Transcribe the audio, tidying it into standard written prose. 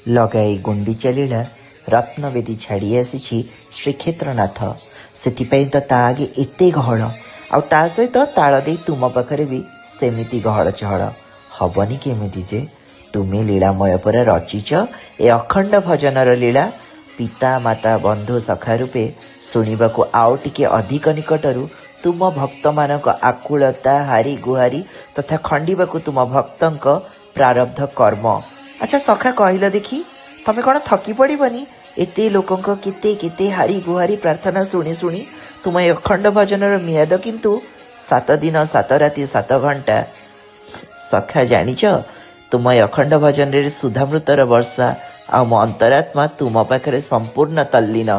ଲଗାଇ ଗୁଣ୍ଡିଚା ଲୀଳା ରତ୍ନବେଦୀ ଛାଡ଼ି ଆସିଛି ଶ୍ରୀକ୍ଷେତ୍ରନାଥ। ସେଥିପାଇଁ ତ ତା ଆଗେ ଏତେ ଗହଳ, ଆଉ ତା ସହିତ ତାଳ ଦେଇ ତୁମ ପାଖରେ ବି ସେମିତି ଗହଳ ଚହଳ। ହବନି କେମିତି ଯେ? ତୁମେ ଲୀଳାମୟ ପରେ ରଚିଛ ଏ ଅଖଣ୍ଡ ଭଜନର ଲୀଳା। ପିତା ମାତା ବନ୍ଧୁ ସଖା ରୂପେ ଶୁଣିବାକୁ ଆଉ ଟିକେ ଅଧିକ ନିକଟରୁ ତୁମ ଭକ୍ତମାନଙ୍କ ଆକୁଳତା ହାରି ଗୁହାରି ତଥା ଖଣ୍ଡିବାକୁ ତୁମ ଭକ୍ତଙ୍କ ପ୍ରାରବ୍ଧ କର୍ମ। ଆଚ୍ଛା ସଖା କହିଲ ଦେଖି, ତମେ କ'ଣ ଥକି ପଡ଼ିବନି ଏତେ ଲୋକଙ୍କ କେତେ କେତେ ହାରି ଗୁହାରି ପ୍ରାର୍ଥନା ଶୁଣି ଶୁଣି? ତୁମ ଏ ଅଖଣ୍ଡ ଭଜନର ମିଆଦ କିନ୍ତୁ 7 ଦିନ 7 ରାତି 7 ଘଣ୍ଟା। ସଖା ଜାଣିଛ, ତୁମ ଏ ଅଖଣ୍ଡ ଭଜନରେ ସୁଧାମୃତର ବର୍ଷା, ଆଉ ମୋ ଅନ୍ତରାତ୍ମା ତୁମ ପାଖରେ ସମ୍ପୂର୍ଣ୍ଣ ତଲ୍ଲୀନ।